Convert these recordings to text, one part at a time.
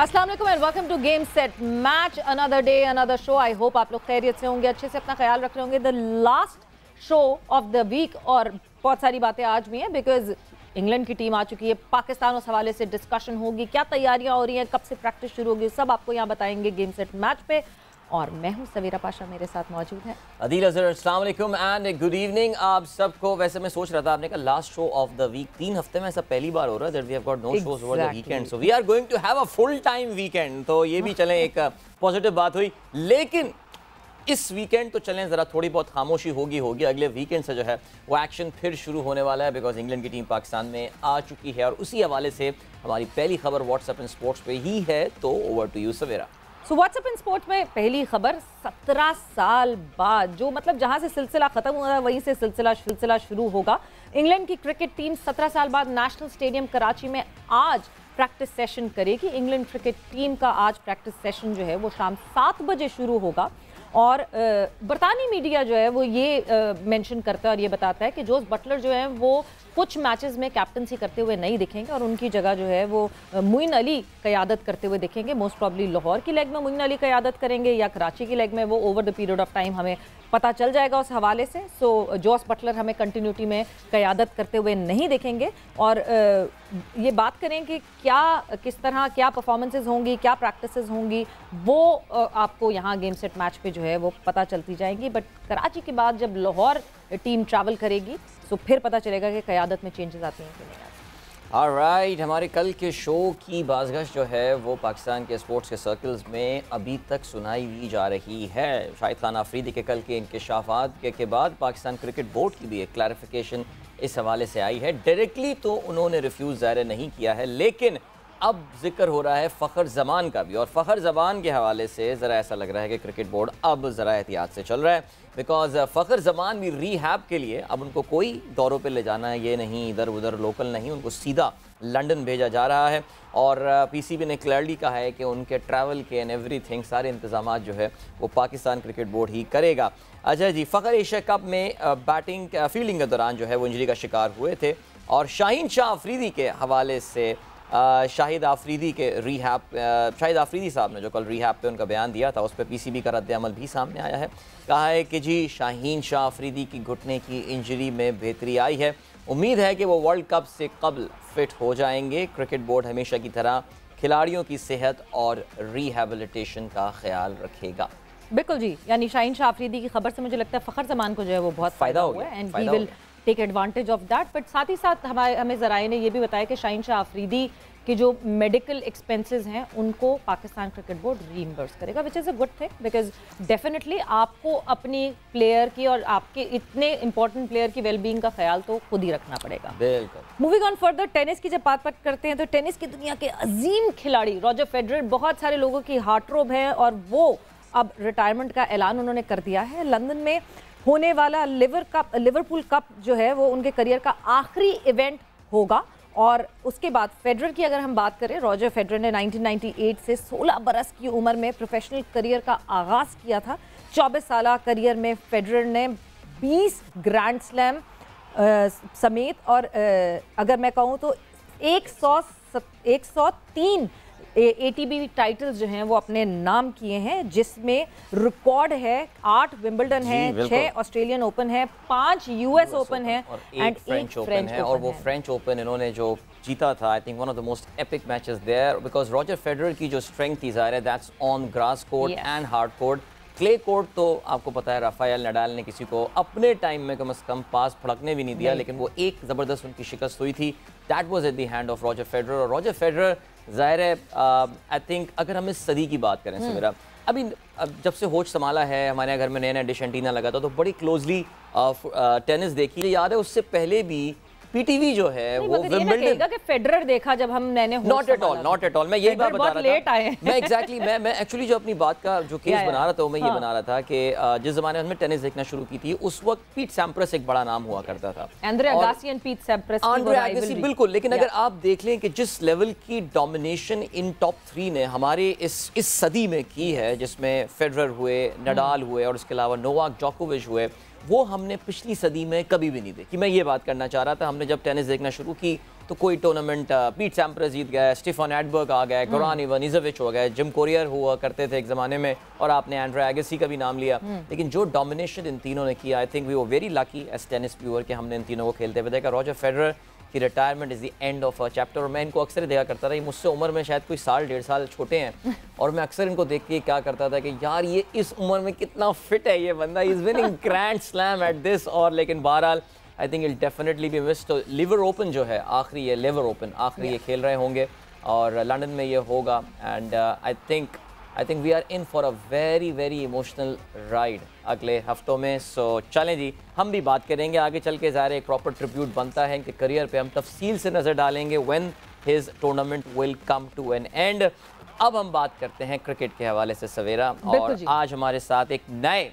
अस्सलाम वालेकुम and welcome to game set match, another day another show. I hope आप लोग खैरियत से होंगे, अच्छे से अपना ख्याल रख रहे होंगे। The last show of the week और बहुत सारी बातें आज भी हैं बिकॉज इंग्लैंड की टीम आ चुकी है। पाकिस्तान उस हवाले से डिस्कशन होगी, क्या तैयारियां हो रही हैं, कब से प्रैक्टिस शुरू होगी, सब आपको यहाँ बताएंगे गेम सेट मैच पे। और मैं हूं सवेरा पाशा, मेरे साथ मौजूद है अदील अजहर। अस्सलाम वालेकुम एंड गुड इवनिंग आप सबको। वैसे मैं सोच रहा था, आपने कहा last show of the week, 3 हफ्ते में ऐसा पहली बार हो रहा है that we have got no shows over the weekend, so we are going to have a full time weekend. तो ये भी चलें, एक पॉजिटिव बात हुई। लेकिन इस वीकेंड तो चलें ज़रा थोड़ी बहुत खामोशी होगी। अगले वीकेंड से जो है वो एक्शन फिर शुरू होने वाला है बिकॉज इंग्लैंड की टीम पाकिस्तान में आ चुकी है। और उसी हवाले से हमारी पहली खबर व्हाट्सएप इन स्पोर्ट्स पे ही है, तो over to you Savera. So what's up in sports में पहली खबर 17 साल बाद, जो मतलब जहां से सिलसिला खत्म हुआ वहीं से सिलसिला शुरू होगा। इंग्लैंड की क्रिकेट टीम 17 साल बाद नेशनल स्टेडियम कराची में आज प्रैक्टिस सेशन करेगी। इंग्लैंड क्रिकेट टीम का आज प्रैक्टिस सेशन जो है वो शाम 7 बजे शुरू होगा। और बरतानी मीडिया जो है वो ये मेंशन करता है और ये बताता है कि जोस बटलर जो है वो कुछ मैचेस में कैप्टनसी करते हुए नहीं दिखेंगे और उनकी जगह जो है वो मोइन अली क़यादत करते हुए दिखेंगे। मोस्ट प्रॉब्ली लाहौर की लेग में मोइन अली क़यादत करेंगे या कराची की लेग में, वो over the period of time हमें पता चल जाएगा उस हवाले से। सो जोस बटलर हमें कंटिन्यूटी में क़यादत करते हुए नहीं दिखेंगे। और ये बात करें कि किस तरह क्या परफॉर्मेंसेज होंगी, क्या प्रैक्टिसेस होंगी, वो आपको यहाँ गेम सेट मैच पे जो है वो पता चलती जाएंगी। बट कराची के बाद जब लाहौर टीम ट्रैवल करेगी तो फिर पता चलेगा कि क़यादत में चेंजेस आती हैं कि नहीं आती। ऑलराइट, हमारे कल के शो की बाज़गश जो है वो पाकिस्तान के स्पोर्ट्स के सर्कल्स में अभी तक सुनाई दी जा रही है। शाहिद खान आफरीदी के कल के इंकशाफात के बाद पाकिस्तान क्रिकेट बोर्ड की भी एक क्लैरिफिकेशन इस हवाले से आई है। डायरेक्टली तो उन्होंने रिफ्यूज़ ज़ाहिर नहीं किया है, लेकिन अब जिक्र हो रहा है फ़खर ज़मान का भी। और फ़खर ज़मान के हवाले से ज़रा ऐसा लग रहा है कि क्रिकेट बोर्ड अब ज़रा एहतियात से चल रहा है बिकॉज फ़खर ज़मान भी रीहैब के लिए अब उनको कोई दौरों पे ले जाना है ये नहीं, इधर उधर लोकल नहीं, उनको सीधा लंदन भेजा जा रहा है। और पीसीबी ने क्लियरली कहा है कि उनके ट्रैवल के एंड एवरीथिंग सारे इंतजाम जो है वो पाकिस्तान क्रिकेट बोर्ड ही करेगा। अच्छा जी, फ़खर एशिया कप में बैटिंग फील्डिंग के दौरान जो है वो इंजरी का शिकार हुए थे और शाहीन शाह अफरीदी के हवाले से शाहिद आफरीदी के रिहैब, शाहिद आफरीदी साहब ने जो कल रिहैब पे उनका बयान दिया था उस पर पीसीबी का रद्द-ए-अमल भी सामने आया है। कहा है कि जी शाहीन शाह अफरीदी की घुटने की इंजरी में बेहतरी आई है, उम्मीद है कि वो वर्ल्ड कप से कबल फिट हो जाएंगे। क्रिकेट बोर्ड हमेशा की तरह खिलाड़ियों की सेहत और रिहेबिलिटेशन का ख्याल रखेगा। बिल्कुल जी, यानी शाहीन शाह अफरीदी की खबर से मुझे लगता है फ़खर ज़मान को जो है वो बहुत फ़ायदा हुआ है and he will take advantage of that. But साथ ही साथ हमें ज़राए ने ये भी बताया कि शाहीन शाह अफरीदी के जो मेडिकल एक्सपेंसेस हैं उनको पाकिस्तान क्रिकेट बोर्ड रीइंबर्स करेगा, which is a good thing because definitely आपको अपनी प्लेयर की और आपके इतने इंपॉर्टेंट प्लेयर की वेलबींग का ख्याल तो खुद ही रखना पड़ेगा। बिल्कुल। मूविंग ऑन फर्दर, टेनिस की जब बात करते हैं तो टेनिस की दुनिया के अजीम खिलाड़ी रॉजर फेडरर बहुत सारे लोगों की हार्टरोब है और वो अब रिटायरमेंट का ऐलान उन्होंने कर दिया है। लंदन में होने वाला लिवरपूल कप जो है वो उनके करियर का आखिरी इवेंट होगा। और उसके बाद फेडरर की अगर हम बात करें, रॉजर फेडरर ने 1998 से 16 बरस की उम्र में प्रोफेशनल करियर का आगाज़ किया था। 24 साल करियर में फेडरर ने 20 ग्रैंड स्लैम समेत और अगर मैं कहूँ तो 103 एटीपी टाइटल्स जो हैं वो अपने नाम किए हैं, जिसमें रिकॉर्ड है 8 विंबलडन है, 6 ऑस्ट्रेलियन ओपन है, 5 यूएस ओपन है एंड 1 फ्रेंच ओपन है। और वो फ्रेंच ओपन इन्होंने जो जीता था, I think one of the most epic matches there because Roger Federer की जो स्ट्रेंथ थी ज़ाहिर है that's on grass court and hard court. Clay court तो आपको पता है राफेल नडाल ने किसी को अपने टाइम में कम से कम पास फड़कने भी नहीं दिया, लेकिन वो एक ज़बरदस्त उनकी शिकस्त हुई थी, that was at the hand of Roger Federer. और रॉजर फेडरर ज़ाहिर है आई थिंक अगर हम इस सदी की बात करें सो मेरा अभी जब से होश संभाला है, हमारे घर में नया नया डिश एंटीना लगा था तो बड़ी क्लोजली टेनिस देखी। याद है उससे पहले भी पीटीवी जो है वो विंबलडन कि फेडरर देखा जब हम नए नॉट एट ऑल मैं यही बात बता रहा था। मैं एग्जैक्टली मैं एक्चुअली जो अपनी बात का जो केस बना रहा था मैं ये बना रहा था कि जिस जमाने में हमने टेनिस देखना शुरू की थी उस वक्त पीट सैम्प्रस एक बड़ा नाम हुआ करता था, एंड्रे अगासी एंड पीट सैम्प्रस की राइवलरी। बिल्कुल, लेकिन अगर आप देख लें कि जिस लेवल की डोमिनेशन इन टॉप 3 ने हमारे इस सदी में की है, जिसमें फेडरर हुए, नडाल हुए और उसके अलावा नोवाक जोकोविच हुए, वो हमने पिछली सदी में कभी भी नहीं देखी। मैं ये बात करना चाह रहा था, हमने जब टेनिस देखना शुरू की तो कोई टूर्नामेंट पीट सैम्प्रस जीत गया, स्टीफन एडबर्ग आ गए, गोरान इवानिजोविच हो गए, जिम कोरियर हुआ करते थे एक ज़माने में, और आपने एंड्रे एगेसी का भी नाम लिया। लेकिन जो डोमिनेशन इन तीनों ने किया, I think we were very lucky as tennis viewer कि हमने इन तीनों को खेलते हुए देखा। रॉजर फेडरर की retirement is the end of a chapter, और मैं इनको अक्सर देखा करता था, ये मुझसे उम्र में शायद कोई साल 1.5 साल छोटे हैं, और मैं अक्सर इनको देख के क्या करता था कि यार ये इस उम्र में कितना फिट है ये बंदा, is winning grand slam at this. और लेकिन बहरहाल I think it definitely be missed. तो लिवर ओपन जो है आखिरी, ये लिवर ओपन आखिरी ये खेल रहे होंगे और लंदन में ये होगा, and I think we are in for a very very emotional ride अगले हफ्तों में। सो चलें जी, हम भी बात करेंगे आगे चल के, ज़ाहिर एक प्रॉपर ट्रिब्यूट बनता है इनके करियर पे, हम तफसील से नज़र डालेंगे when his tournament will come to an end. अब हम बात करते हैं क्रिकेट के हवाले से सवेरा, और आज हमारे साथ एक नए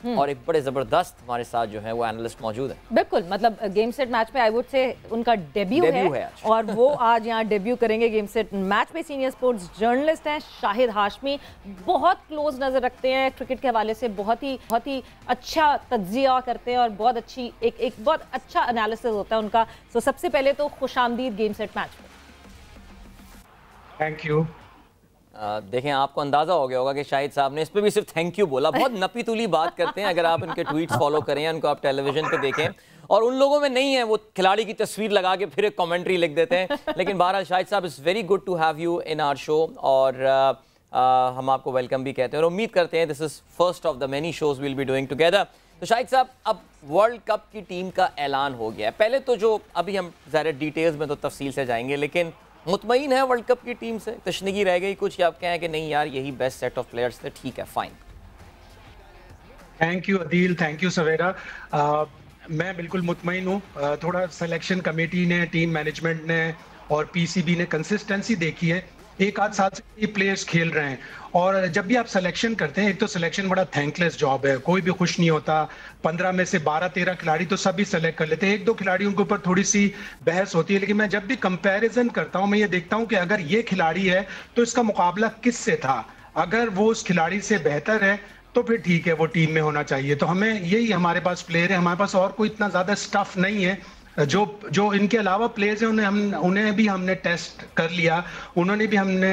और एक बड़े ज़बरदस्त हमारे साथ जो है वो एनालिस्ट मौजूद है। बिल्कुल, मतलब गेम सेट मैच पे आई वुड से उनका डेब्यू है और वो आज यहाँ डेब्यू करेंगे गेम सेट मैच पे। सीनियर स्पोर्ट्स जर्नलिस्ट हैं शाहिद हाशमी, बहुत क्लोज नज़र रखते हैं क्रिकेट के हवाले से, बहुत ही अच्छा तज्जिया करते हैं और बहुत अच्छी एक बहुत अच्छा एनालिसिस होता है उनका। सो सबसे पहले तो खुशामदीद गेम सेट मैच में। Thank you. देखें, आपको अंदाज़ा हो गया होगा कि शाहिद साहब ने इस पर भी सिर्फ थैंक यू बोला, बहुत नपी तुली बात करते हैं। अगर आप इनके ट्वीट्स फॉलो करें, उनको आप टेलीविजन पे देखें, और उन लोगों में नहीं है वो खिलाड़ी की तस्वीर लगा के फिर एक कमेंट्री लिख देते हैं। लेकिन बहरहाल शाहिद साहब, is very good to have you in our show, और हम आपको वेलकम भी कहते हैं और उम्मीद करते हैं this is first of the many shows will be doing together. तो शाहिद साहब, अब वर्ल्ड कप की टीम का ऐलान हो गया है। पहले तो जो अभी हम ज़रा डिटेल्स में तो तफसील से जाएंगे, लेकिन मुतमईन है वर्ल्ड कप की टीम से? तशनगी रह गई कुछ, या आप कहें कि नहीं यार यही बेस्ट सेट ऑफ प्लेयर्स थे, ठीक है fine? Thank you Adeel, thank you Savera. मैं बिल्कुल मुतमईन हूँ। थोड़ा सिलेक्शन कमेटी ने, टीम मैनेजमेंट ने और पीसीबी ने कंसिस्टेंसी देखी है। एक आध साल से ये प्लेयर्स खेल रहे हैं, और जब भी आप सिलेक्शन करते हैं, एक तो सिलेक्शन बड़ा थैंकलेस जॉब है, कोई भी खुश नहीं होता। 15 में से 12-13 खिलाड़ी तो सभी सेलेक्ट कर लेते हैं, एक दो खिलाड़ियों के ऊपर थोड़ी सी बहस होती है। लेकिन मैं जब भी कंपैरिजन करता हूं, मैं ये देखता हूं कि अगर ये खिलाड़ी है तो इसका मुकाबला किससे था, अगर वो उस खिलाड़ी से बेहतर है तो फिर ठीक है, वो टीम में होना चाहिए। तो हमें यही, हमारे पास प्लेयर है, हमारे पास और कोई इतना ज्यादा स्टफ नहीं है। जो इनके अलावा प्लेयर्स हैं उन्हें भी हमने टेस्ट कर लिया, उन्होंने भी हमने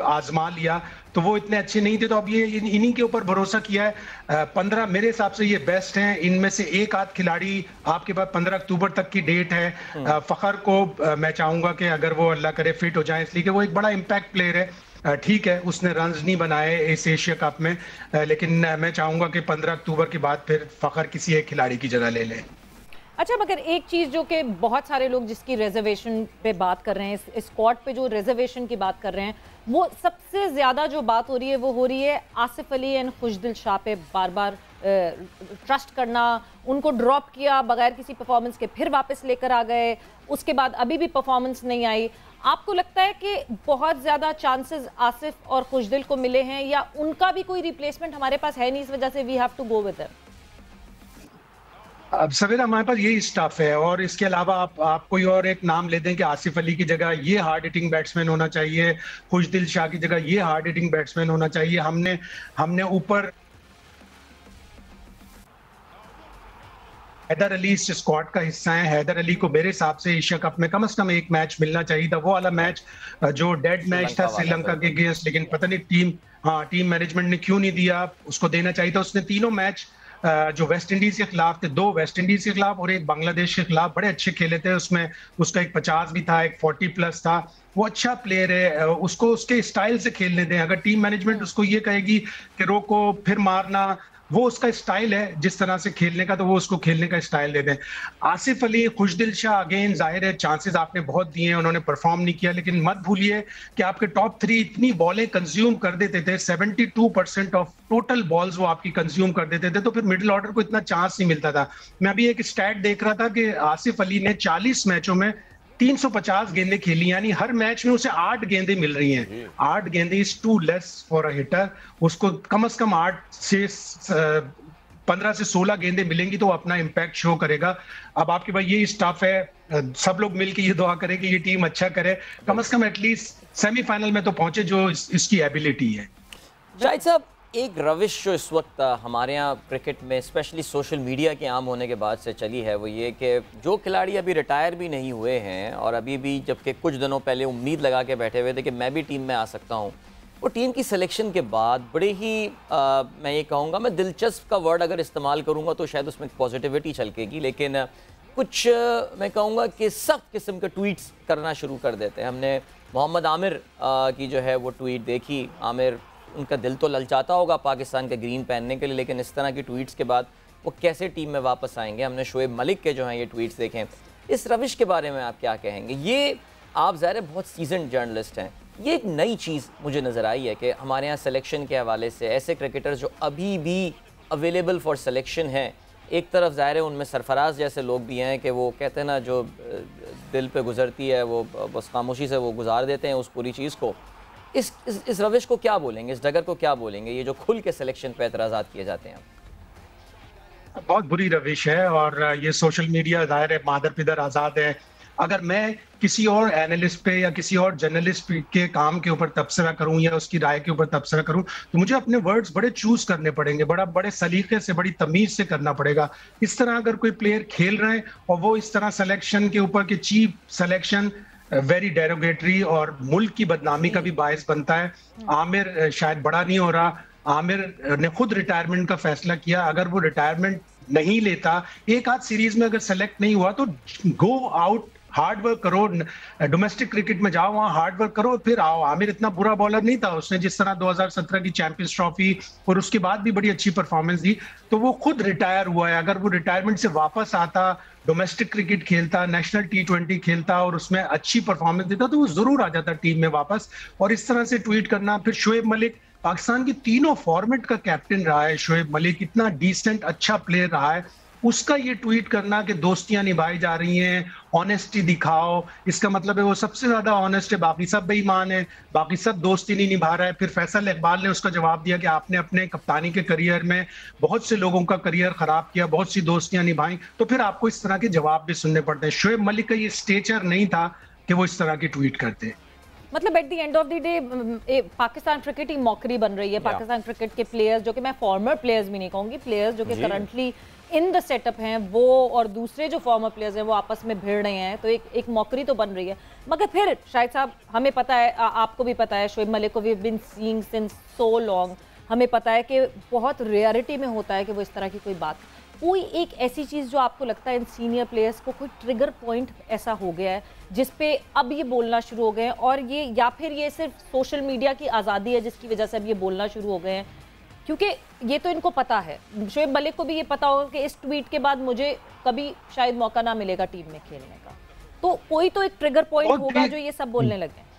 आजमा लिया, तो वो इतने अच्छे नहीं थे। तो अब ये इन्हीं के ऊपर भरोसा किया है। 15 मेरे हिसाब से ये बेस्ट हैं। इनमें से एक आध खिलाड़ी आपके पास 15 अक्टूबर तक की डेट है। फखर को मैं चाहूंगा कि अगर वो अल्लाह करे फिट हो जाए, इसलिए कि वो एक बड़ा इम्पैक्ट प्लेयर है। ठीक है, उसने रन्स नहीं बनाए इस एशिया कप में, लेकिन मैं चाहूंगा कि 15 अक्टूबर के बाद फिर फखर किसी एक खिलाड़ी की जगह ले लें। अच्छा, मगर एक चीज़ जो कि बहुत सारे लोग जिसकी रिजर्वेशन पे बात कर रहे हैं, इस स्क्वाड पे जो रिजर्वेशन की बात कर रहे हैं, वो सबसे ज़्यादा जो बात हो रही है वो हो रही है आसिफ अली एंड खुशदिल शाह पे। बार बार ट्रस्ट करना, उनको ड्रॉप किया बगैर किसी परफॉर्मेंस के, फिर वापस लेकर आ गए, उसके बाद अभी भी परफॉर्मेंस नहीं आई। आपको लगता है कि बहुत ज़्यादा चांसेस आसिफ और खुशदिल को मिले हैं, या उनका भी कोई रिप्लेसमेंट हमारे पास है नहीं, इस वजह से we have to go with them? अब सवेरा हमारे पास यही स्टफ है, और इसके अलावा आप कोई और एक नाम ले दें कि आसिफ अली की जगह ये हार्ड हिटिंग बैट्समैन होना चाहिए, खुशदिल शाह की जगह ये हार्ड हिटिंग बैट्समैन होना चाहिए। हमने ऊपर हैदर अली इस स्क्वाड का हिस्सा है। हैदर अली को मेरे हिसाब से एशिया कप में कम से कम एक मैच मिलना चाहिए था, वो वाला मैच जो डेड मैच था श्रीलंका के अगेंस्ट, लेकिन पता नहीं टीम मैनेजमेंट ने क्यों नहीं दिया, उसको देना चाहिए था। उसने तीनों मैच जो वेस्ट इंडीज के खिलाफ थे, 2 वेस्ट इंडीज के खिलाफ और एक बांग्लादेश के खिलाफ, बड़े अच्छे खेले थे। उसमें उसका एक 50 भी था, एक 40+ था। वो अच्छा प्लेयर है, उसको उसके स्टाइल से खेलने दें। अगर टीम मैनेजमेंट उसको ये कहेगी कि रोको फिर मारना, वो उसका स्टाइल है जिस तरह से खेलने का, तो वो उसको खेलने का स्टाइल दे दें। आसिफ अली, खुशदिल शाह, अगेन जाहिर है चांसेस आपने बहुत दिए हैं, उन्होंने परफॉर्म नहीं किया, लेकिन मत भूलिए कि आपके टॉप 3 इतनी बॉलें कंज्यूम कर देते थे, 72% ऑफ टोटल बॉल्स वो आपकी कंज्यूम कर देते थे, तो फिर मिडिल ऑर्डर को इतना चांस नहीं मिलता था। मैं अभी एक स्टैट देख रहा था कि आसिफ अली ने 40 मैचों में 350 गेंदें खेली, यानी हर मैच में उसे 8 गेंदें मिल रही हैं। 8 गेंदें is too less for a hitter. उसको कम से कम 15 से 16 गेंदें मिलेंगी तो अपना इम्पैक्ट शो करेगा। अब आपके पास ये स्टाफ है, सब लोग मिलकर ये दुआ करें कि ये टीम अच्छा करे, कम से कम एटलीस्ट सेमीफाइनल में तो पहुंचे, जो इसकी एबिलिटी है। शाहिद साहब, एक रविश जो इस वक्त हमारे यहाँ क्रिकेट में स्पेशली सोशल मीडिया के आम होने के बाद से चली है, वो ये कि जो खिलाड़ी अभी रिटायर भी नहीं हुए हैं और अभी भी जबकि कुछ दिनों पहले उम्मीद लगा के बैठे हुए थे कि मैं भी टीम में आ सकता हूँ, वो टीम की सिलेक्शन के बाद बड़े ही मैं ये कहूँगा, मैं दिलचस्प का वर्ड अगर इस्तेमाल करूँगा तो शायद उसमें पॉजिटिविटी छलकेगी, लेकिन कुछ मैं कहूँगा कि सख्त किस्म के ट्वीट्स करना शुरू कर देते हैं। हमने मोहम्मद आमिर की जो है वो ट्वीट देखी। आमिर, उनका दिल तो ललचाता होगा पाकिस्तान के ग्रीन पहनने के लिए, लेकिन इस तरह की ट्वीट्स के बाद वो कैसे टीम में वापस आएंगे। हमने शोएब मलिक के जो हैं ये ट्वीट्स देखें। इस रविश के बारे में आप क्या कहेंगे? ये आप ज़ाहिर बहुत सीजन जर्नलिस्ट हैं, ये एक नई चीज़ मुझे नज़र आई है कि हमारे यहाँ सिलेक्शन के हवाले से ऐसे क्रिकेटर्स जो अभी भी अवेलेबल फॉर सिलेक्शन हैं, एक तरफ ज़ाहिर है उनमें सरफराज जैसे लोग भी हैं कि वो कहते हैं ना, जो दिल पे गुजरती है वो बस खामोशी से वो गुजार देते हैं उस पूरी चीज़ को। इस रविश को क्या बोलेंगे, इस डगर को क्या बोलेंगे, ये जो खुल के सिलेक्शन पे एतराज़ात किए जाते हैं? बहुत बुरी रविश है और ये सोशल मीडिया ज़ाहिर है मादर पिदर आज़ाद है। अगर मैं किसी और एनालिस्ट पे या किसी और जर्नलिस्ट के काम के ऊपर तबसरा करूं या उसकी राय के ऊपर तबसरा करूं, तो मुझे अपने वर्ड्स बड़े चूज करने पड़ेंगे, बड़े सलीके से, बड़ी तमीज से करना पड़ेगा। इस तरह अगर कोई प्लेयर खेल रहे हैं और वो इस तरह सिलेक्शन के ऊपर कि चीप सिलेक्शन वेरी डेरोगेटरी और मुल्क की बदनामी का भी बायस बनता है। आमिर शायद बड़ा नहीं हो रहा, आमिर ने खुद रिटायरमेंट का फैसला किया। अगर वो रिटायरमेंट नहीं लेता, एक आध सीरीज में अगर सेलेक्ट नहीं हुआ तो गो आउट, हार्ड वर्क करो, डोमेस्टिक क्रिकेट में जाओ, वहां हार्ड वर्क करो, फिर आओ। आमिर इतना बुरा बॉलर नहीं था, उसने जिस तरह 2017 की चैंपियंस ट्रॉफी और उसके बाद भी बड़ी अच्छी परफॉर्मेंस दी, तो वो खुद रिटायर हुआ है। अगर वो रिटायरमेंट से वापस आता, डोमेस्टिक क्रिकेट खेलता, नेशनल T20 खेलता और उसमें अच्छी परफॉर्मेंस देता, तो वो जरूर आ जाता टीम में वापस। और इस तरह से ट्वीट करना। फिर शोएब मलिक पाकिस्तान की तीनों फॉर्मेट का कैप्टन रहा है, शोएब मलिक इतना डिसेंट अच्छा प्लेयर रहा है, उसका ये ट्वीट करना कि दोस्तियां निभाई जा रही हैं, ऑनेस्टी दिखाओ, इसका मतलब है वो सबसे ज्यादा ऑनेस्ट है, बाकी सब बेईमान है, बाकी सब दोस्ती नहीं निभा रहा है। फिर फैसल इकबाल ने उसका जवाब दिया कि आपने अपने कप्तानी के करियर में बहुत से लोगों का करियर खराब किया, बहुत सी दोस्तियां निभाई, तो फिर आपको इस तरह के जवाब भी सुनने पड़ते हैं। शोएब मलिक का ये स्टेचर नहीं था कि वो इस तरह की ट्वीट करते। मतलब at the end of the day Pakistan cricket he mockery बन रही है। पाकिस्तान क्रिकेट के प्लेयर्स, जो कि मैं फॉर्मर प्लेयर्स भी नहीं कहूंगी, प्लेयर्स जो कि करंटली इन द सेटअप हैं, वो और दूसरे जो फॉर्मर प्लेयर्स हैं वो आपस में भिड़ रहे हैं, तो एक मॉकरी तो बन रही है। मगर फिर शाहिद साहब, हमें पता है, आपको भी पता है, शोएब मलिक को we been seeing since so long, हमें पता है कि बहुत रेयरिटी में होता है कि वो इस तरह की कोई बात, कोई एक ऐसी चीज़ जो आपको लगता है इन सीनियर प्लेयर्स को कोई ट्रिगर पॉइंट ऐसा हो गया है जिस पे अब ये बोलना शुरू हो गए हैं, और ये या फिर ये सिर्फ सोशल मीडिया की आज़ादी है जिसकी वजह से अब ये बोलना शुरू हो गए हैं? क्योंकि ये तो इनको पता है, शोएब मलिक को भी ये पता होगा कि इस ट्वीट के बाद मुझे कभी शायद मौका ना मिलेगा टीम में खेलने का, तो कोई तो एक ट्रिगर पॉइंट होगा जो ये सब बोलने लगे।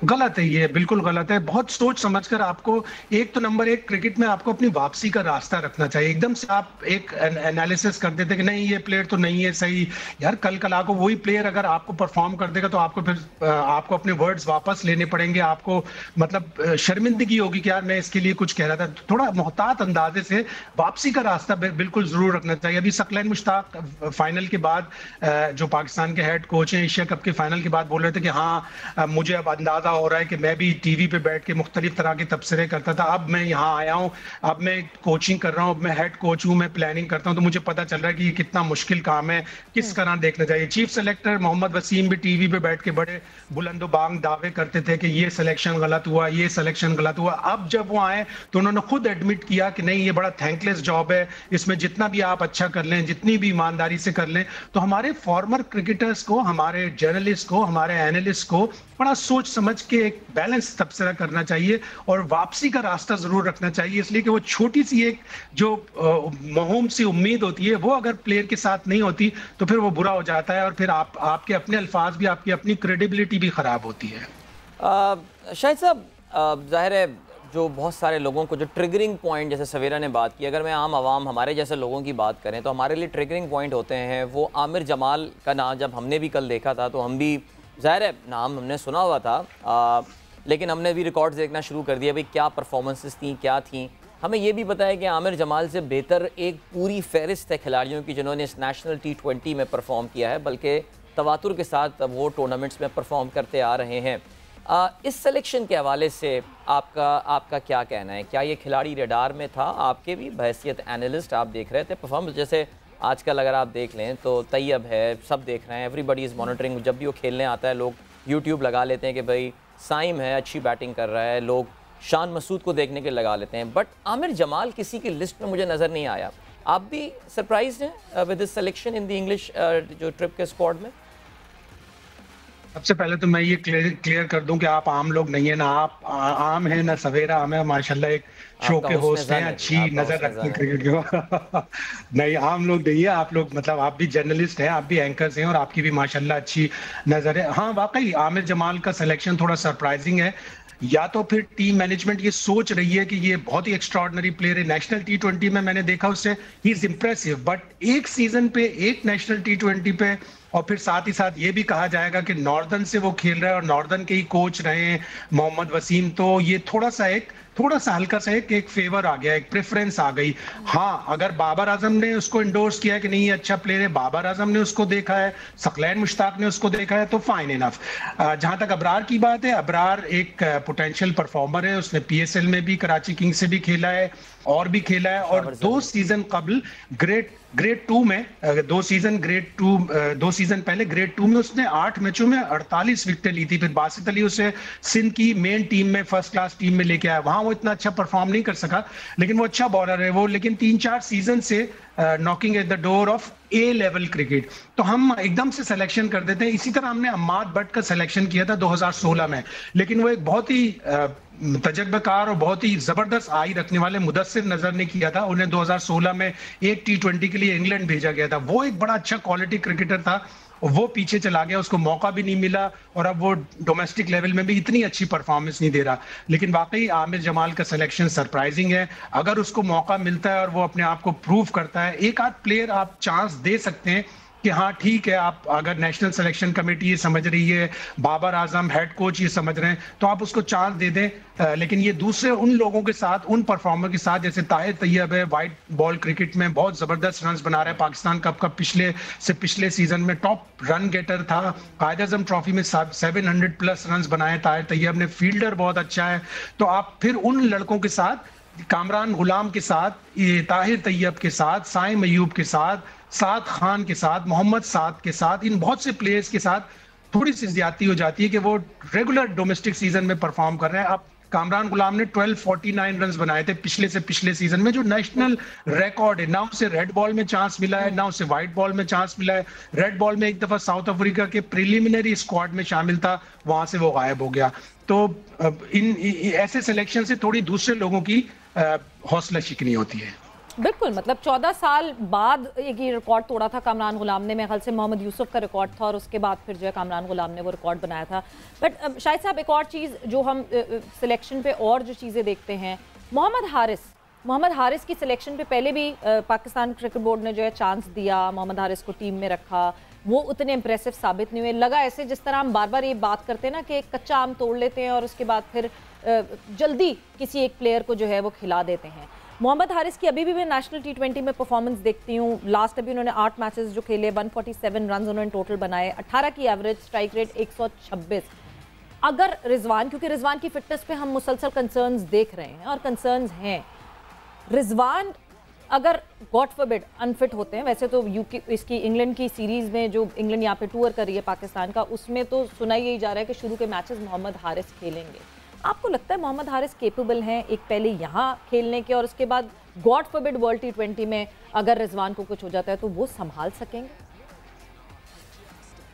गलत है, ये बिल्कुल गलत है। बहुत सोच समझकर आपको, एक तो नंबर एक, क्रिकेट में आपको अपनी वापसी का रास्ता रखना चाहिए। एकदम से आप एक एनालिसिस कर देते कि नहीं ये प्लेयर तो नहीं है सही, यार कल कल को वही प्लेयर अगर आपको परफॉर्म कर देगा तो आपको फिर आपको अपने वर्ड्स वापस लेने पड़ेंगे, आपको मतलब शर्मिंदगी होगी कि यार मैं इसके लिए कुछ कह रहा था। थोड़ा मोहतात अंदाजे से वापसी का रास्ता बिल्कुल जरूर रखना चाहिए। अभी सकलैन मुश्ताक फाइनल के बाद, जो पाकिस्तान के हेड कोच हैं, एशिया कप के फाइनल के बाद बोल रहे थे कि हाँ मुझे अब अंदाजा हो रहा है कि मैं भी टीवी पे बैठ के मुख्तलिफ तरह के तबसरे करता था, अब मैं यहाँ आया हूँ, अब मैं कोचिंग कर रहा हूँ, अब मैं हेड कोच हूँ, मैं प्लानिंग करता हूँ, तो मुझे पता चल रहा है कि ये कितना मुश्किल काम है, किस तरह देखना चाहिए। चीफ सेलेक्टर मोहम्मद वसीम भी टीवी पे बैठ के बड़े बुलंदोबांग दावे करते थे कि ये सिलेक्शन गलत हुआ, ये सिलेक्शन गलत हुआ। अब जब वो आए तो उन्होंने खुद एडमिट किया कि नहीं ये बड़ा थैंकलेस जॉब है, इसमें जितना भी आप अच्छा कर लें, जितनी भी ईमानदारी से कर लें। तो हमारे फॉर्मर क्रिकेटर्स को, हमारे जर्नलिस्ट को, हमारे एनालिस्ट को बड़ा सोच समझ के एक बैलेंस तबसरा करना चाहिए और वापसी का रास्ता जरूर रखना चाहिए, इसलिए कि वो छोटी सी एक जो महूम सी उम्मीद होती है वो अगर प्लेयर के साथ नहीं होती तो फिर वो बुरा हो जाता है और फिर आपके अपने अल्फाज भी, आपकी अपनी क्रेडिबिलिटी भी खराब होती है। शाहिद साहब, जाहिर है जो बहुत सारे लोगों को जो ट्रिगरिंग पॉइंट, जैसे सवेरा ने बात की, अगर मैं आम आवाम हमारे जैसे लोगों की बात करें तो हमारे लिए ट्रिगरिंग पॉइंट होते हैं। वो आमिर जमाल का नाम जब हमने भी कल देखा था तो हम भी, ज़ाहिर है नाम हमने सुना हुआ था, लेकिन हमने भी रिकॉर्ड्स देखना शुरू कर दिया भाई क्या परफॉर्मेंसेस थी, क्या थी। हमें ये भी पता है कि आमिर जमाल से बेहतर एक पूरी फहरिस्त है खिलाड़ियों की जिन्होंने इस नेशनल T20 में परफॉर्म किया है, बल्कि तवातुर के साथ वो टूर्नामेंट्स में परफॉर्म करते आ रहे हैं। इस सिलेक्शन के हवाले से आपका क्या कहना है? क्या ये खिलाड़ी रडार में था? आपके भी बहैसियत एनालिस्ट आप देख रहे थे परफॉर्मेंस, जैसे आजकल अगर आप देख लें तो तैयब है, सब देख रहे हैं, एवरीबडी इज़ मॉनिटरिंग। जब भी वो खेलने आता है लोग यूट्यूब लगा लेते हैं कि भाई साइम है, अच्छी बैटिंग कर रहा है, लोग शान मसूद को देखने के लगा लेते हैं। बट आमिर जमाल किसी की लिस्ट में मुझे नज़र नहीं आया। आप भी सरप्राइज हैं with this selection in the English जो ट्रिप के स्क्वाड में? सबसे पहले तो मैं ये क्लियर कर दूं कि आप आम लोग नहीं है ना, आप आम है ना सवेरा आम है, माशाल्लाह एक शो के होस्ट हैं, अच्छी नजर रखते हैं क्रिकेट के नहीं आम लोग नहीं है आप लोग, मतलब आप भी जर्नलिस्ट हैं, आप भी एंकर्स हैं और आपकी भी माशाल्लाह अच्छी नजर है। हाँ वाकई आमिर जमाल का सिलेक्शन थोड़ा सरप्राइजिंग है, या तो फिर टीम मैनेजमेंट ये सोच रही है कि ये बहुत ही एक्स्ट्राऑर्डिनरी प्लेयर है। नेशनल टी20 में मैंने देखा उससे ही इज इंप्रेसिव, बट एक सीजन पे एक नेशनल टी20 पे, और फिर साथ ही साथ ये भी कहा जाएगा कि नॉर्दर्न से वो खेल रहा है और नॉर्दर्न के ही कोच रहे हैं मोहम्मद वसीम, तो ये थोड़ा सा हल्का सा एक फेवर आ गया, एक प्रेफरेंस आ गई। हाँ अगर बाबर आजम ने उसको इंडोर्स किया है कि नहीं ये अच्छा प्लेयर है, बाबर आजम ने उसको देखा है, सकलैन मुश्ताक ने उसको देखा है, तो फाइन इनफ। जहां तक अबरार की बात है, अबरार एक पोटेंशियल परफॉर्मर है, उसने पीएसएल में भी कराची किंग्स से भी खेला है और भी खेला है, और 2 सीजन कबल ग्रेड 2 में 2 सीजन पहले ग्रेड 2 में उसने 8 मैचों में 48 विकेटें ली थी। फिर बासित अली उसे सिंध की मेन टीम में, फर्स्ट क्लास टीम में लेके आया, वहां वो इतना अच्छा परफॉर्म नहीं कर सका, लेकिन वो अच्छा बॉलर है वो, लेकिन 3-4 सीजन से knocking at the door of A level cricket. तो हम एकदम से सिलेक्शन कर देते हैं। इसी तरह हमने अम्माद भट्ट का सिलेक्शन किया था 2016 में, लेकिन वो एक बहुत ही तजर्बेकार और बहुत ही जबरदस्त आई रखने वाले मुदस्सिर नजर ने किया था। उन्हें 2016 में एक टी20 के लिए इंग्लैंड भेजा गया था। वो एक बड़ा अच्छा क्वालिटी क्रिकेटर था, वो पीछे चला गया, उसको मौका भी नहीं मिला, और अब वो डोमेस्टिक लेवल में भी इतनी अच्छी परफॉर्मेंस नहीं दे रहा। लेकिन वाकई आमिर जमाल का सिलेक्शन सरप्राइजिंग है। अगर उसको मौका मिलता है और वो अपने आप को प्रूव करता है, एक आध प्लेयर आप चांस दे सकते हैं कि हाँ ठीक है, आप अगर नेशनल सिलेक्शन कमेटी ये समझ रही है, बाबर आजम हेड कोच ये समझ रहे हैं, तो आप उसको चांस दे दें। लेकिन ये दूसरे उन लोगों के साथ, उन परफॉर्मर के साथ, जैसे ताहिर तैयब है, वाइट बॉल क्रिकेट में बहुत जबरदस्त रन बना रहा है, पाकिस्तान कप का पिछले सीजन में टॉप रन गेटर था, कायद आजम ट्रॉफी में 700 प्लस रन बनाए ताहिर तैयब ने, फील्डर बहुत अच्छा है। तो आप फिर उन लड़कों के साथ, कामरान गुलाम के साथ, ताहिर तैयब के साथ, साइम अयूब के साथ, साद खान के साथ, मोहम्मद साद के साथ, इन बहुत से प्लेयर्स के साथ थोड़ी सी ज्यादती हो जाती है कि वो रेगुलर डोमेस्टिक सीजन में परफॉर्म कर रहे हैं। अब कामरान गुलाम ने 1249 रन बनाए थे पिछले सीजन में, जो नेशनल रिकॉर्ड है। ना उसे रेड बॉल में चांस मिला है, ना उसे व्हाइट बॉल में चांस मिला है। रेड बॉल में एक दफा साउथ अफ्रीका के प्रिलिमिनरी स्क्वाड में शामिल था, वहां से वो गायब हो गया। तो ऐसे सिलेक्शन से थोड़ी दूसरे लोगों की हौसला शिकनी होती है। बिल्कुल, मतलब 14 साल बाद एक ये रिकॉर्ड तोड़ा था कामरान गुलाम ने। मेरे ख्याल से मोहम्मद यूसुफ का रिकॉर्ड था और उसके बाद फिर जो है कामरान गुलाम ने वो रिकॉर्ड बनाया था। बट शाहिद साहब, एक और चीज़ जो हम सिलेक्शन पे और जो चीज़ें देखते हैं, मोहम्मद हारिस की सिलेक्शन पे पहले भी पाकिस्तान क्रिकेट बोर्ड ने जो है चांस दिया, मोहम्मद हारिस को टीम में रखा, वो उतने इंप्रेसिव साबित नहीं हुए। लगा ऐसे जिस तरह हम बार बार ये बात करते हैं ना कि कच्चा आम तोड़ लेते हैं और उसके बाद फिर जल्दी किसी एक प्लेयर को जो है वो खिला देते हैं। मोहम्मद हारिस की अभी भी मैं नेशनल टी20 में परफॉर्मेंस देखती हूँ। लास्ट अभी उन्होंने 8 मैचेस जो खेले, 147 रन उन्होंने टोटल बनाए, 18 की एवरेज, स्ट्राइक रेट 126। अगर रिजवान, क्योंकि रिजवान की फिटनेस पे हम मुसलसल कंसर्न्स देख रहे हैं और कंसर्न्स हैं, रिजवान अगर गॉड फॉरबिड अनफिट होते हैं, वैसे तो यूके इसकी इंग्लैंड की सीरीज़ में जो इंग्लैंड यहाँ पे टूर कर रही है पाकिस्तान का, उसमें तो सुना यही जा रहा है कि शुरू के मैचेस मोहम्मद हारिस खेलेंगे। आपको लगता है मोहम्मद हारिस केपेबल हैं एक पहले यहाँ खेलने के और उसके बाद गॉड फॉरबिड वर्ल्ड टी20 में अगर रिजवान को कुछ हो जाता है तो वो संभाल सकेंगे?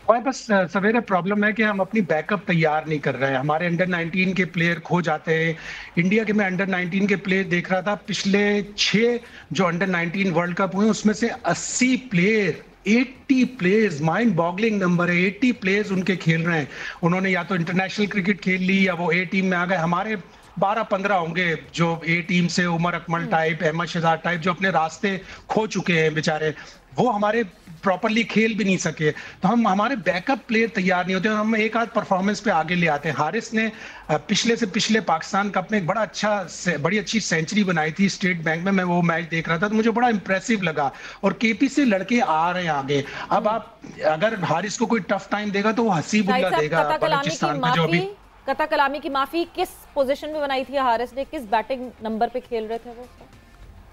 और बस सवेरे प्रॉब्लम है कि हम अपनी बैकअप तैयार नहीं कर रहे हैं। हमारे अंडर 19 के प्लेयर खो जाते हैं। इंडिया के मैं अंडर 19 के प्लेयर देख रहा था, पिछले 6 जो अंडर 19 वर्ल्ड कप हुए उसमें से 80 player, 80 players, mind boggling number है, 80 प्लेयर्स उनके खेल रहे हैं। उन्होंने या तो इंटरनेशनल क्रिकेट खेल ली या वो ए टीम में आ गए। हमारे 12-15 होंगे जो ए टीम से, उमर अकमल टाइप, अहमद शहजाद टाइप, जो अपने रास्ते खो चुके हैं बेचारे, वो हमारे प्रॉपरली खेल भी नहीं सके। तो हमारे बैकअप प्लेयर तैयार नहीं होते और हम एक आध परफॉर्मेंस पे आगे ले आते हैं। हारिस ने पिछले पाकिस्तान कप में एक बड़ी अच्छी सेंचुरी बनाई थी स्टेट बैंक में। मैं वो मैच देख रहा था तो मुझे बड़ा इंप्रेसिव लगा और केपी से लड़के आ रहे हैं आगे। अब आप अगर हारिस को कोई टफ टाइम देगा तो वो हसीबुल्ला देगा बलूचिस्तान में, जो भी कता कलामी की माफी, किस पोजीशन में बनाई थी हारिस ने, किस बैटिंग नंबर पे खेल रहे थे वो?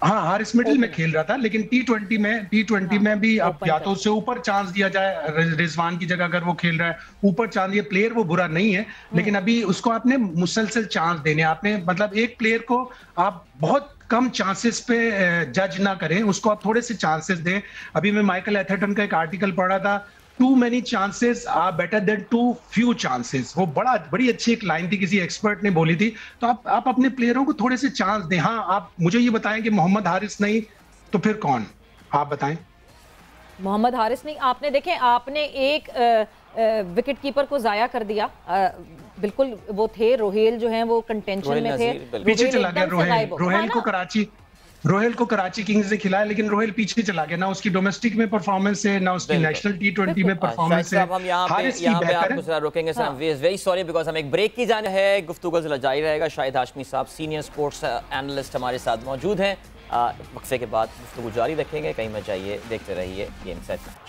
हाँ, हारिस मिडिल में खेल रहा था, लेकिन टी20 में भी अब या तो उससे ऊपर चांस दिया जाए, रिजवान की जगह अगर वो खेल रहा है ऊपर चांस दिए, प्लेयर वो बुरा नहीं है, लेकिन अभी उसको आपने मुसलसल चांस देने, आपने मतलब एक प्लेयर को आप बहुत कम चांसेस पे जज ना करें, उसको आप थोड़े से चांसेस दें। अभी मैं माइकल एथरटन का एक आर्टिकल पढ़ा था, too many chances are better than too few chances. वो बड़ी अच्छी एक लाइन थी, किसी एक्सपर्ट ने बोली थी। तो आप अपने प्लेयरों को थोड़े से चांस दें। हाँ, आप मुझे ये बताएं कि मोहम्मद हारिस नहीं तो फिर कौन, आप बताएं। मोहम्मद हारिस नहीं, आपने देखें, आपने एक विकेट कीपर को जाया कर दिया। बिल्कुल वो थे, रोहेल जो हैं वो कंटेंशन में थे, पीछे चला गया रोहेल को कराची किंग्स ने खिलाया, लेकिन रोहेल पीछे चला गया, ना उसकी डोमेस्टिक में परफॉर्मेंस है, ना उसकी नेशनल टी20 में परफॉर्मेंस है। हम यहाँ पे आपको जरा रोकेंगे सर, वेरी सॉरी बिकॉज हम एक ब्रेक की जाना है, गुफ्तगू जारी रहेगा। शाहिद हाशमी साहब सीनियर स्पोर्ट्स एनालिस्ट हमारे साथ मौजूद हैं। वक्फे के बाद गुफ्तगू जारी रखेंगे, कहीं मत जाइए, देखते रहिए game set match.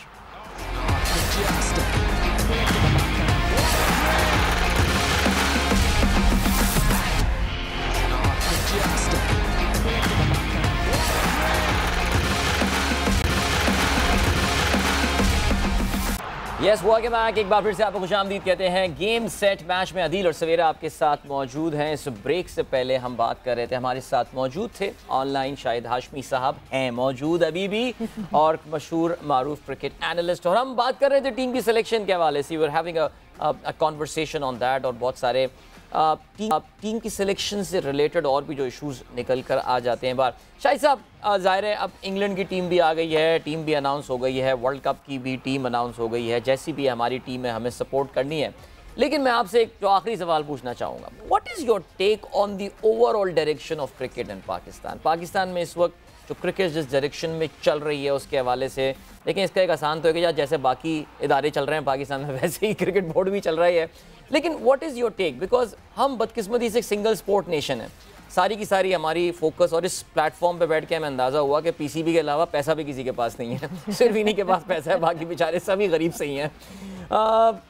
Yes, welcome back. एक बार फिर से आपको खुशामदीद कहते हैं। गेम सेट मैच में अदील और सवेरा आपके साथ मौजूद हैं। इस ब्रेक से पहले हम बात कर रहे थे, हमारे साथ मौजूद थे ऑनलाइन शाहिद हाशमी साहब हैं मौजूद अभी भी, और मशहूर मारूफ क्रिकेट एनालिस्ट, और हम बात कर रहे थे टीम की सिलेक्शन के हवाले से। We were having a conversation on that, और बहुत सारे टीम की सिलेक्शन से रिलेटेड और भी जो इश्यूज निकल कर आ जाते हैं बाहर। शाहिद साहब, ज़ाहिर है अब इंग्लैंड की टीम भी आ गई है, टीम भी अनाउंस हो गई है, वर्ल्ड कप की भी टीम अनाउंस हो गई है, जैसी भी हमारी टीम है हमें सपोर्ट करनी है। लेकिन मैं आपसे एक जो आखिरी सवाल पूछना चाहूँगा, what is your take on the overall direction of cricket in Pakistan? Pakistan में इस वक्त जो क्रिकेट जिस डायरेक्शन में चल रही है उसके हवाले से, लेकिन इसका एक आसान तो है कि यार जैसे बाकी इदारे चल रहे हैं पाकिस्तान में वैसे ही क्रिकेट बोर्ड भी चल रही है, लेकिन what is your take? Because हम बदकिस्मती से एक सिंगल स्पोर्ट नेशन है, सारी की सारी हमारी फोकस, और इस प्लेटफॉर्म पे बैठ के हमें अंदाज़ा हुआ कि पीसीबी के अलावा पैसा भी किसी के पास नहीं है, सिर्फ इन्हीं के पास पैसा है, बाकी बेचारे सभी गरीब से ही हैं।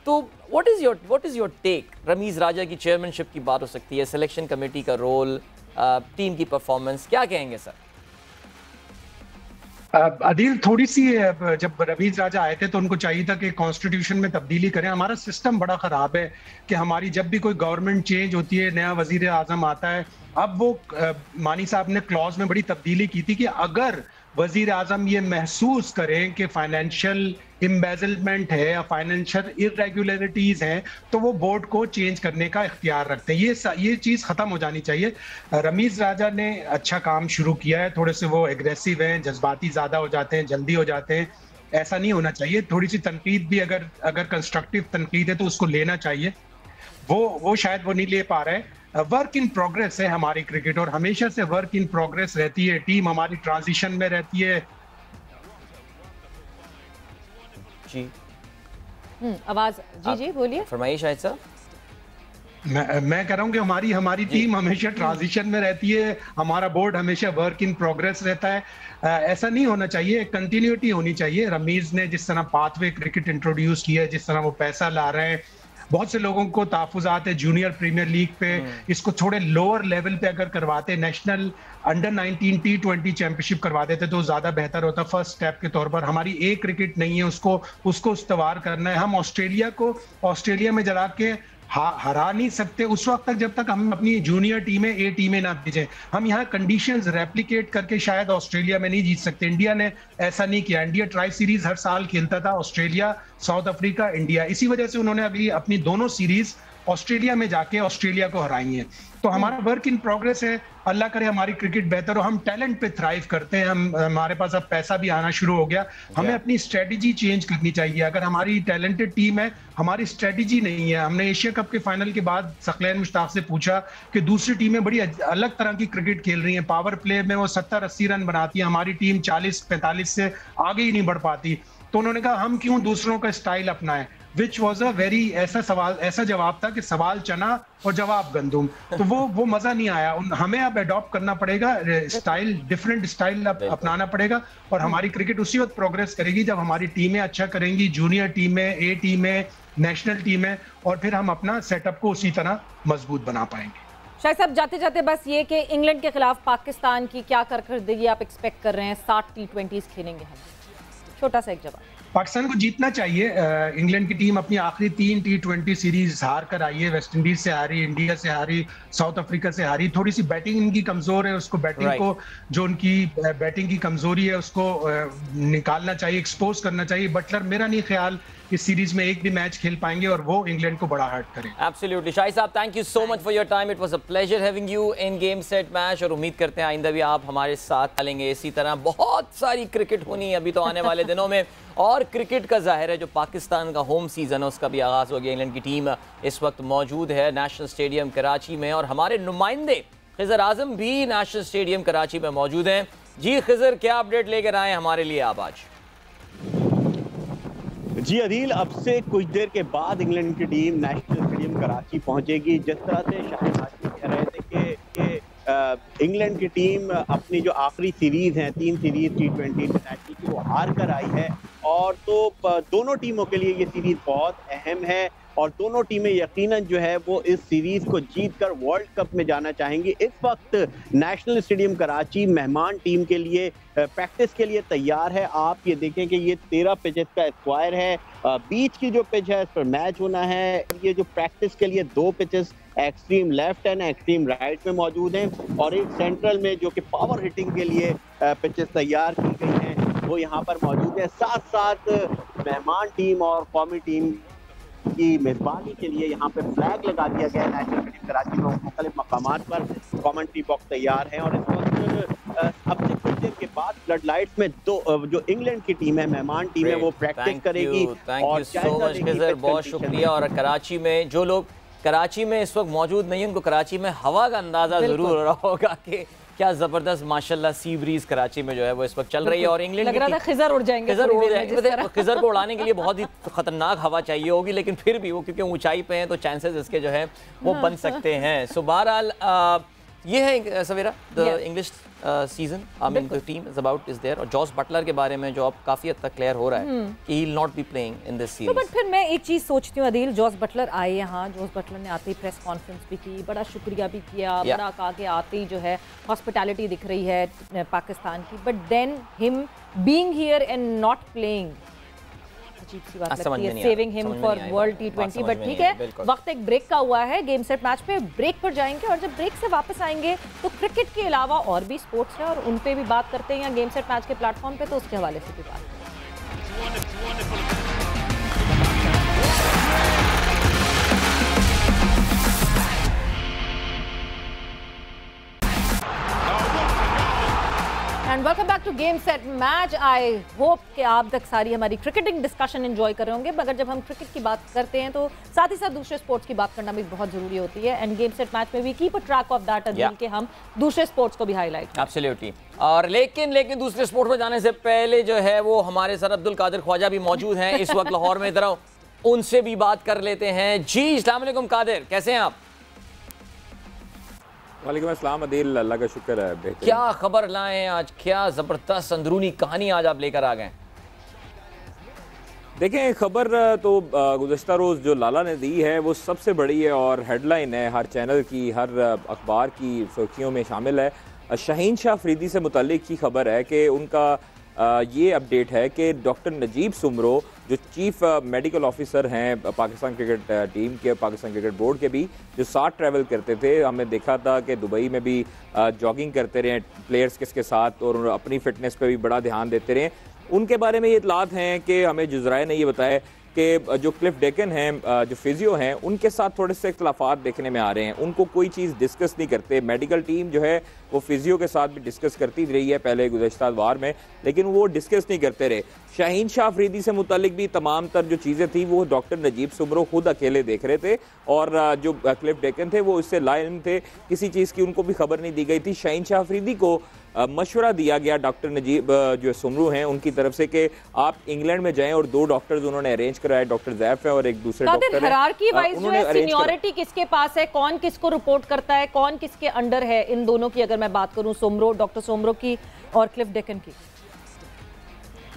तो what is your take? Ramiz Raja की चेयरमैनशिप की बात हो सकती है, सिलेक्शन कमेटी का रोल, टीम की परफॉर्मेंस, क्या कहेंगे सर? अदील, थोड़ी सी जब रमीज राजा आए थे तो उनको चाहिए था कि कॉन्स्टिट्यूशन में तब्दीली करें। हमारा सिस्टम बड़ा ख़राब है कि हमारी जब भी कोई गवर्नमेंट चेंज होती है, नया वजीर आज़म आता है, अब वो मानी साहब ने क्लॉज में बड़ी तब्दीली की थी कि अगर वजीर आज़म ये महसूस करें कि फाइनेंशियल इम्बेजलमेंट है या फाइनेंशियल इरेगुलरिटीज हैं, तो वो बोर्ड को चेंज करने का इख्तियार रखते हैं। ये चीज़ ख़त्म हो जानी चाहिए। रमीज़ राजा ने अच्छा काम शुरू किया है, थोड़े से वो एग्रेसिव हैं, जज्बाती ज़्यादा हो जाते हैं, जल्दी हो जाते हैं, ऐसा नहीं होना चाहिए। थोड़ी सी तनकीद भी अगर कंस्ट्रक्टिव तनकीद है तो उसको लेना चाहिए, वो शायद वो नहीं ले पा रहे हैं। वर्क इन प्रोग्रेस है हमारी क्रिकेट, और हमेशा से वर्क इन प्रोग्रेस रहती है। टीम हमारी ट्रांजिशन में रहती है। जी आवाज जी बोलिए, फरमाइए शाहिद साहब। मैं कह रहा हूँ कि हमारी टीम हमेशा ट्रांजिशन में रहती है, हमारा बोर्ड हमेशा वर्क इन प्रोग्रेस रहता है। ऐसा नहीं होना चाहिए, कंटिन्यूटी होनी चाहिए। रमीज ने जिस तरह पाथवे क्रिकेट इंट्रोड्यूस किया है, जिस तरह वो पैसा ला रहे हैं, बहुत से लोगों को तहफ़्फ़ुज़ात है जूनियर प्रीमियर लीग पे, इसको थोड़े लोअर लेवल पे अगर करवाते, नेशनल अंडर 19 टी20 चैंपियनशिप करवा देते तो ज़्यादा बेहतर होता। फर्स्ट स्टेप के तौर पर हमारी एक क्रिकेट नहीं है, उसको इस्तवार करना है। हम ऑस्ट्रेलिया में जला के हरा नहीं सकते उस वक्त तक जब तक हम अपनी जूनियर टीमें ना भेजें। हम यहाँ कंडीशंस रेप्लिकेट करके शायद ऑस्ट्रेलिया में नहीं जीत सकते। इंडिया ने ऐसा नहीं किया। इंडिया ट्राई सीरीज हर साल खेलता था, ऑस्ट्रेलिया, साउथ अफ्रीका, इंडिया। इसी वजह से उन्होंने अपनी दोनों सीरीज ऑस्ट्रेलिया में जाके ऑस्ट्रेलिया को हराई है। तो हमारा वर्क इन प्रोग्रेस है। अल्लाह करे हमारी क्रिकेट बेहतर हो। हम टैलेंट पे थ्राइव करते हैं। हमारे पास अब पैसा भी आना शुरू हो गया। हमें अपनी स्ट्रेटजी चेंज करनी चाहिए। अगर हमारी टैलेंटेड टीम है, हमारी स्ट्रेटजी नहीं है। हमने एशिया कप के फाइनल के बाद सकलैन मुश्ताक से पूछा कि दूसरी टीमें बड़ी अलग तरह की क्रिकेट खेल रही हैं, पावर प्ले में वो 70-80 रन बनाती है, हमारी टीम 40-45 से आगे ही नहीं बढ़ पाती। तो उन्होंने कहा हम क्यों दूसरों का स्टाइल अपनाएं, विच वाज अ वेरी ऐसा जवाब था कि सवाल चना और जवाब गंदुम। तो वो मजा नहीं आया। हमें अब अडॉप्ट करना पड़ेगा स्टाइल, डिफरेंट स्टाइल अपनाना पड़ेगा, और हमारी क्रिकेट उसी वक्त प्रोग्रेस करेगी जब हमारी टीमें अच्छा करेंगी, जूनियर टीमें, ए टीमें, नेशनल टीमें, और फिर हम अपना सेटअप को उसी तरह मजबूत बना पाएंगे। शायद साहब जाते जाते बस ये कि इंग्लैंड के खिलाफ पाकिस्तान की क्या कारकर्दगी आप एक्सपेक्ट कर रहे हैं? 60 T20s खेलेंगे हम, छोटा सा एक जवाब। पाकिस्तान को जीतना चाहिए। इंग्लैंड की टीम अपनी आखिरी 3 T20 सीरीज हार कर आई है। वेस्ट इंडीज से हारी, इंडिया से हारी, साउथ अफ्रीका से हारी। थोड़ी सी बैटिंग इनकी कमजोर है, उसको बैटिंग को, जो उनकी बैटिंग की कमजोरी है उसको निकालना चाहिए, एक्सपोज करना चाहिए। बटलर मेरा नहीं ख्याल इस सीरीज में एक भी मैच खेल पाएंगे और वो इंग्लैंड को बड़ा हर्ट करें। एब्सोल्युटली। शाहिद साहब, thank you so much for your time. It was a pleasure having you in game set match, और उम्मीद करते हैं आइंदा भी आप हमारे साथ चलेंगे। इसी तरह बहुत सारी क्रिकेट होनी है अभी तो आने वाले दिनों में, और क्रिकेट का जाहिर है जो पाकिस्तान का होम सीजन है उसका भी आगाज हो गया। इंग्लैंड की टीम इस वक्त मौजूद है नेशनल स्टेडियम कराची में, और हमारे नुमाइंदे खिजर आजम भी नेशनल स्टेडियम कराची में मौजूद हैं। जी खिजर, क्या अपडेट लेकर आए हमारे लिए आप आज? जी अदील, अब से कुछ देर के बाद इंग्लैंड की टीम नेशनल स्टेडियम कराची पहुंचेगी। जिस तरह से शाहिद हाशमी कह रहे थे कि इंग्लैंड की टीम अपनी जो आखिरी सीरीज हैं, 3 सीरीज T20 इंटरनेशनल की, वो हार कर आई है, और तो दोनों टीमों के लिए ये सीरीज बहुत अहम है, और दोनों टीमें यकीनन जो है वो इस सीरीज को जीतकर वर्ल्ड कप में जाना चाहेंगी। इस वक्त नेशनल स्टेडियम कराची मेहमान टीम के लिए प्रैक्टिस के लिए तैयार है। आप ये देखें कि ये 13 पिचेस का स्क्वायर है। बीच की जो पिच है इस पर मैच होना है। ये जो प्रैक्टिस के लिए 2 pitches extreme left and extreme right में मौजूद हैं, और एक सेंट्रल में जो कि पावर हिटिंग के लिए पिचेस तैयार की गई हैं वो यहाँ पर मौजूद है। साथ साथ मेहमान टीम और कौमी टीम की मेजबानी के लिए यहाँ पे फ्लैग लगा दिया गया है नेशनल स्टेडियम कराची में। मुख्तलिफ मकामात पर कमेंट्री बॉक्स तैयार है, और इस वक्त अब से कुछ देर के बाद फ्लड लाइट्स में जो इंग्लैंड की टीम है, मेहमान टीम है, वो प्रैक्टिस करेगी। Thank you so much Khizar, बहुत शुक्रिया। और कराची में जो लोग कराची में इस वक्त मौजूद नहीं, उनको कराची में हवा का अंदाजा जरूर हो रहा होगा कि क्या जबरदस्त माशाल्लाह सी ब्रीज कराची में जो है वो इस वक्त चल रही है। और इंग्लैंड लग रहा था खिजर उड़ जाएंगे, खिजर को उड़ाने के लिए बहुत ही खतरनाक हवा चाहिए होगी, लेकिन फिर भी वो क्योंकि ऊंचाई पे हैं तो चांसेस इसके जो है वो बन सकते हैं। सो बहरहाल ये है Savera the English season, I mean the team is about is there. और जॉस बटलर के बारे में जो अब काफी हद तक क्लियर हो रहा है कि he will not be playing in this series. But फिर मैं एक चीज सोचती हूँ अदील, जॉस बटलर आए यहाँ, जॉस बटलर ने आते ही प्रेस कॉन्फ्रेंस भी की, बड़ा शुक्रिया भी किया, बड़ा कहा कि आते ही जो है हॉस्पिटैलिटी दिख रही है पाकिस्तान की। But than him being here and not playing, अजीब सी बात लगती है, saving him for world T20। But ठीक है, वक्त एक ब्रेक का हुआ है, गेम सेट मैच पे ब्रेक पर जाएंगे, और जब ब्रेक से वापस आएंगे तो क्रिकेट के अलावा और भी स्पोर्ट्स है और उन पे भी बात करते हैं, या गेम सेट मैच के प्लेटफॉर्म पे, तो उसके हवाले से भी बात करते हैं। And welcome back to game set match. I hope कि आप तक सारी हमारी क्रिकेटिंग डिस्कशन एंजॉय कर रहे होंगे, मगर जब हम क्रिकेट की बात करते हैं तो साथ ही साथ दूसरे स्पोर्ट्स की बात करना भी बहुत जरूरी होती है। एंड गेम सेट मैच में भी keep a track of that Adeel कि हम दूसरे स्पोर्ट्स को भी हाईलाइट। एब्सोल्युटली। और लेकिन दूसरे स्पोर्ट्स में जाने से पहले जो है वो हमारे सर अब्दुल कादिर ख्वाजा भी मौजूद हैं इस वक्त लाहौर में, इधर उनसे भी बात कर लेते हैं। जी अस्सलाम वालेकुम कादिर, कैसे हैं आप? वालेकुम अस्सलाम अदील, अल्लाह का शुक्र है। क्या खबर लाए हैं आज, क्या जबरदस्त अंदरूनी कहानी आज आप लेकर आ गए? देखें, खबर तो गुज़श्ता रोज़ जो लाला ने दी है वो सबसे बड़ी है और हेडलाइन है, हर चैनल की, हर अखबार की सुर्खियों में शामिल है। शाहीन शाह अफरीदी से मुतल्लिक की खबर है कि उनका ये अपडेट है कि डॉक्टर नजीब सुमरो जो चीफ मेडिकल ऑफिसर हैं पाकिस्तान क्रिकेट टीम के, पाकिस्तान क्रिकेट बोर्ड के भी, जो साथ ट्रैवल करते थे, हमने देखा था कि दुबई में भी जॉगिंग करते रहे प्लेयर्स के साथ और अपनी फिटनेस पे भी बड़ा ध्यान देते रहे। उनके बारे में ये इतलात हैं कि हमें जुज़राए ने ये बताया कि जो क्लिफ डेकन हैं, जो फिजियो हैं, उनके साथ थोड़े से इख्तलाफात देखने में आ रहे हैं। उनको कोई चीज़ डिस्कस नहीं करते। मेडिकल टीम जो है वो फिजियो के साथ भी डिस्कस करती रही है पहले गुज़श्ता वार में, लेकिन वो डिस्कस नहीं करते रहे। शाहीन शाह अफरीदी से मुतालिक भी तमाम तर जो चीज़ें थी वो डॉक्टर नजीब सुमरो खुद अकेले देख रहे थे, और जो क्लिफ डेकन थे वो इससे लाइल थे, किसी चीज़ की उनको भी खबर नहीं दी गई थी। शाहीन शाह अफरीदी को मशवरा दिया गया डॉक्टर नजीब जो सुमरू हैं उनकी तरफ से कि आप इंग्लैंड में जाएं, और 2 डॉक्टर्स उन्होंने अरेंज कराए, डॉक्टर जैफ है और एक दूसरे डॉक्टर हैं। हायरार्की वाइज जो है सीनियरिटी किसके पास है, कौन किसको रिपोर्ट करता है, कौन किसके अंडर है इन दोनों की, अगर मैं बात करूं सोमरो, डॉक्टर सोमरो की और क्लिफ डेकन की?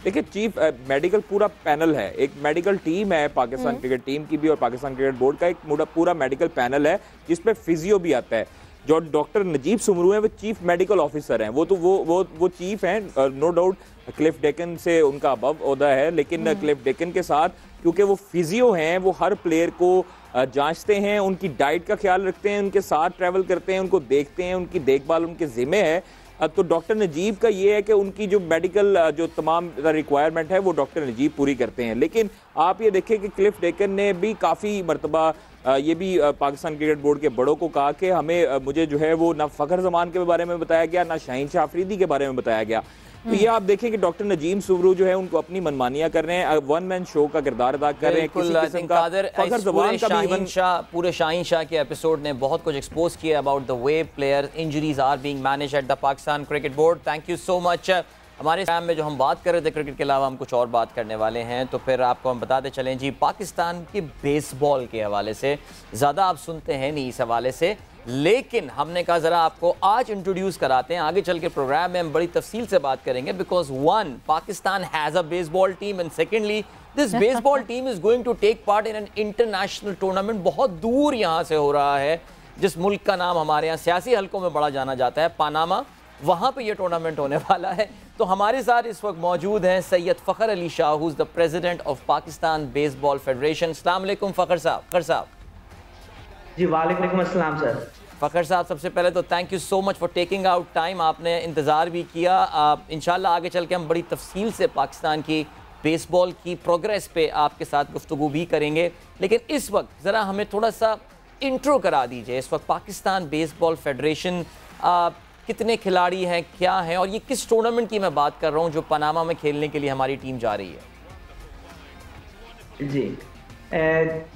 देखिए चीफ मेडिकल पूरा पैनल है, एक मेडिकल टीम है पाकिस्तान क्रिकेट टीम की भी और पाकिस्तान क्रिकेट बोर्ड का एक पूरा मेडिकल पैनल है जिसपे फिजियो भी आता है। जो डॉक्टर नजीब सुमरू हैं वो चीफ मेडिकल ऑफिसर हैं, वो चीफ हैं, नो डाउट क्लिफ डेकन से उनका अबव ओहदा है, लेकिन क्लिफ डेकन के साथ क्योंकि वो फिजियो हैं, वो हर प्लेयर को जांचते हैं, उनकी डाइट का ख्याल रखते हैं, उनके साथ ट्रैवल करते हैं, उनको देखते हैं, उनकी देखभाल उनके जिम्मे है। तो डॉक्टर नजीब का ये है कि उनकी जो मेडिकल जो तमाम रिक्वायरमेंट है वो डॉक्टर नजीब पूरी करते हैं। लेकिन आप ये देखें कि क्लिफ डेकन ने भी काफ़ी मरतबा ये भी पाकिस्तान क्रिकेट बोर्ड के बड़ों को कहा कि मुझे जो है वो ना फ़खर जमान के बारे में बताया गया, ना शाहीन शाह अफरीदी के बारे में बताया गया। तो ये आप देखें कि डॉक्टर नजीम सुमरू जो है उनको अपनी मनमानियां कर रहे हैं, वन मैन शो का किरदार अदा कर रहे हैं। पूरे शाहीन शाह के एपिसोड ने बहुत कुछ एक्सपोज किया about the way player injuries are being managed at the Pakistan cricket board. Thank you so much. हमारे टाइम में जो हम बात कर रहे थे क्रिकेट के अलावा हम कुछ और बात करने वाले हैं, तो फिर आपको हम बताते चलें जी, पाकिस्तान के बेसबॉल के हवाले से ज़्यादा आप सुनते हैं नहीं इस हवाले से, लेकिन हमने कहा ज़रा आपको आज इंट्रोड्यूस कराते हैं। आगे चल के प्रोग्राम में हम बड़ी तफसील से बात करेंगे, because one, Pakistan has a baseball team, and secondly this baseball team is going to take part in an international tournament. बहुत दूर यहाँ से हो रहा है, जिस मुल्क का नाम हमारे यहाँ सियासी हलकों में बड़ा जाना जाता है, पनामा, वहाँ पे ये टूर्नामेंट होने वाला है। तो हमारे साथ इस वक्त मौजूद हैं Syed Fakhar Ali Shah, who is the president of Pakistan baseball federation. अस्सलाम वालेकुम फ़खर साहब। फ़खर साहब जी वालेकुम अस्सलाम सर। फ़खर साहब, सबसे पहले तो thank you so much for taking out time, आपने इंतज़ार भी किया। इंशाल्लाह आगे चल के हम बड़ी तफसील से पाकिस्तान की बेसबॉल की प्रोग्रेस पे आपके साथ गुफ्तगू भी करेंगे, लेकिन इस वक्त ज़रा हमें थोड़ा सा इंट्रो करा दीजिए। इस वक्त पाकिस्तान बेसबॉल फेडरेशन कितने खिलाड़ी हैं, क्या हैं, और ये किस टूर्नामेंट की मैं बात कर रहा हूँ जो पनामा में खेलने के लिए हमारी टीम जा रही है? जी,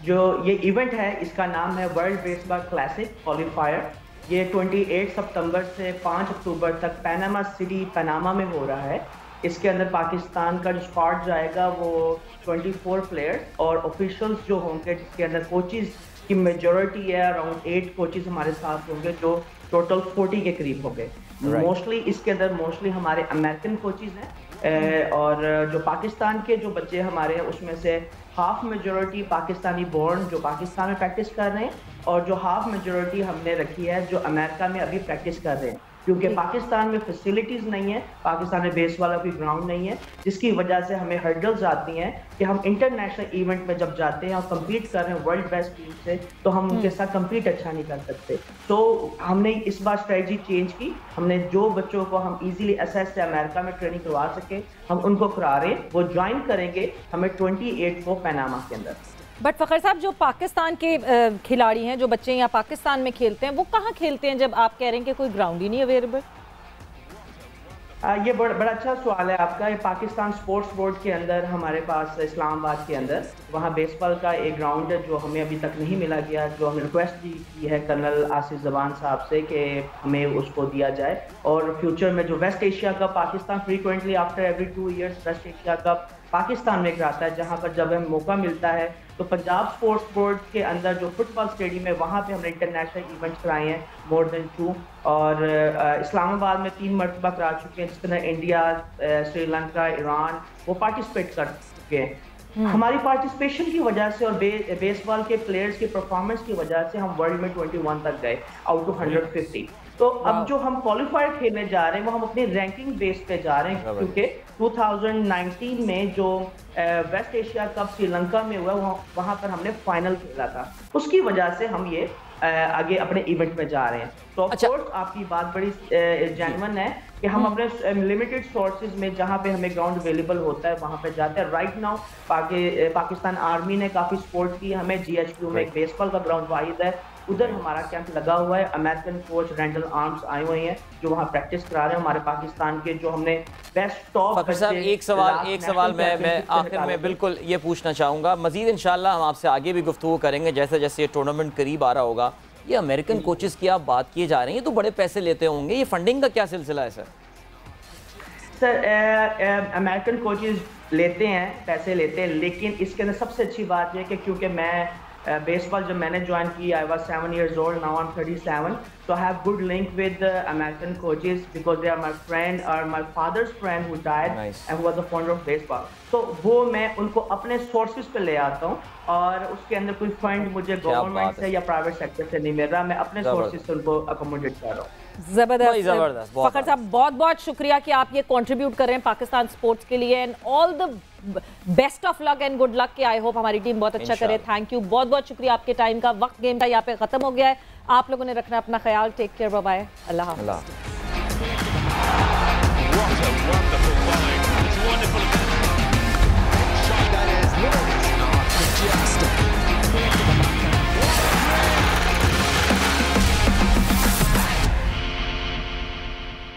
जो ये इवेंट है इसका नाम है वर्ल्ड बेसबॉल क्लासिक क्वालिफायर। ये 28 सितंबर से 5 अक्टूबर तक पनामा सिटी पनामा में हो रहा है। इसके अंदर पाकिस्तान का जो स्क्वाड जाएगा वो 24 प्लेयर्स और ऑफिशियल्स जो होंगे, जिसके अंदर कोचेस की मेजॉरिटी है, अराउंड 8 कोचेस हमारे साथ होंगे जो टोटल 40 के करीब हो गए। मोस्टली इसके अंदर मोस्टली हमारे अमेरिकन कोचेस हैं, और जो पाकिस्तान के जो बच्चे हमारे हैं उसमें से हाफ मेजॉरिटी पाकिस्तानी बोर्न जो पाकिस्तान में प्रैक्टिस कर रहे हैं, और जो हाफ मेजॉरिटी हमने रखी है जो अमेरिका में अभी प्रैक्टिस कर रहे हैं, क्योंकि पाकिस्तान में फैसिलिटीज़ नहीं है, पाकिस्तान में बेस वाला कोई ग्राउंड नहीं है, जिसकी वजह से हमें हर्डल्स आती हैं कि हम इंटरनेशनल इवेंट में जब जाते हैं और कम्पीट कर रहे हैं वर्ल्ड बेस्ट टीम से, तो हम उनके साथ कम्पीट अच्छा नहीं कर सकते। तो हमने इस बार स्ट्रेटजी चेंज की, हमने जो बच्चों को हम इजीली एसएस से अमेरिका में ट्रेनिंग करवा सके हम उनको करा रहे हैं, वो ज्वाइन करेंगे हमें 28 को पनामा के अंदर। बट फ़खर साहब, जो पाकिस्तान के खिलाड़ी हैं, जो बच्चे यहाँ पाकिस्तान में खेलते हैं, वो कहाँ खेलते हैं जब आप कह रहे हैं कि कोई ग्राउंड ही नहीं अवेलेबल? ये बड़ा अच्छा सवाल है आपका। ये पाकिस्तान स्पोर्ट्स बोर्ड के अंदर हमारे पास इस्लामाबाद के अंदर वहाँ बेसबॉल का एक ग्राउंड है जो हमें अभी तक नहीं मिला गया, जो हमने रिक्वेस्ट भी की है कर्नल आसिफ जबान साहब से कि हमें उसको दिया जाए। और फ्यूचर में जो West Asia cup Pakistan frequently after every 2 years West Asia cup Pakistan में कराता है, जहाँ पर जब हमें मौका मिलता है तो पंजाब स्पोर्ट्स बोर्ड के अंदर जो फुटबॉल स्टेडियम है वहाँ पे हमने इंटरनेशनल इवेंट्स कराए हैं मोर देन 2, और इस्लामाबाद में 3 मरतबा करा चुके हैं, जिसके अंदर इंडिया, श्रीलंका, ईरान वो पार्टिसिपेट कर चुके हैं। हमारी पार्टिसिपेशन की वजह से और बेसबॉल के प्लेयर्स की परफॉर्मेंस की वजह से हम वर्ल्ड में 21 तक गए आउट ऑफ 150। तो अब जो हम क्वालिफायर खेलने जा रहे हैं वो हम अपनी रैंकिंग बेस पे जा रहे हैं, क्योंकि 2019 में जो वेस्ट एशिया कप श्रीलंका में हुआ वहाँ पर हमने फाइनल खेला था, उसकी वजह से हम ये आगे अपने इवेंट में जा रहे हैं। तो ऑफ कोर्स आपकी बात बड़ी जेन्युइन है कि हम अपने लिमिटेड सोर्सेज में जहाँ पे हमें ग्राउंड अवेलेबल होता है वहाँ पे जाते हैं। राइट नाउ पाकिस्तान आर्मी ने काफ़ी सपोर्ट की हमें, GHQ में एक बेसबॉल का ग्राउंड वाहिद है, उधर हमारा कैंप लगा हुआ है। अमेरिकन कोच रेंडल आर्म्स आए हुए हैं जो वहाँ प्रैक्टिस करा रहे हैं हमारे पाकिस्तान के, जो हमने बेस्ट टॉप। फ़खर साहब, एक सवाल मैं आखिर में बिल्कुल ये पूछना चाहूँगा, मज़ीद इंशाल्लाह हम आपसे आगे भी गुफ्तगू करेंगे जैसे जैसे ये टूर्नामेंट करीब आ रहा होगा। ये अमेरिकन कोचेस की आप बात किए जा रहे हैं, ये तो बड़े पैसे लेते होंगे, ये फंडिंग का क्या सिलसिला है सर? सर अमेरिकन कोचेस लेते हैं, पैसे लेते हैं, लेकिन इसके अंदर सबसे अच्छी बात यह कि क्योंकि मैं बेसबॉल जब मैंने ज्वाइन की, I was 7 years old, now I'm 37, so I have good link with American coaches because they are my friend or my father's friend who died and who was the founder of baseball. तो वो मैं उनको अपने sources पे ले आता हूँ और उसके अंदर कोई फंड मुझे गवर्नमेंट से या प्राइवेट सेक्टर से नहीं मिल रहा, मैं अपने सोर्सेज से उनको अकोमोडेट कर रहा हूँ। जबरदस्त फखर साहब, बहुत बहुत शुक्रिया कि आप ये कंट्रीब्यूट कर रहे हैं पाकिस्तान स्पोर्ट्स के लिए and all the best of luck and good luck कि आई होप हमारी टीम बहुत अच्छा करे। थैंक यू, बहुत बहुत शुक्रिया आपके टाइम का। वक्त गेम का यहाँ पे खत्म हो गया है, आप लोगों ने रखना अपना ख्याल। टेक केयर, बाय बाय, अल्लाह हाफ़िज़।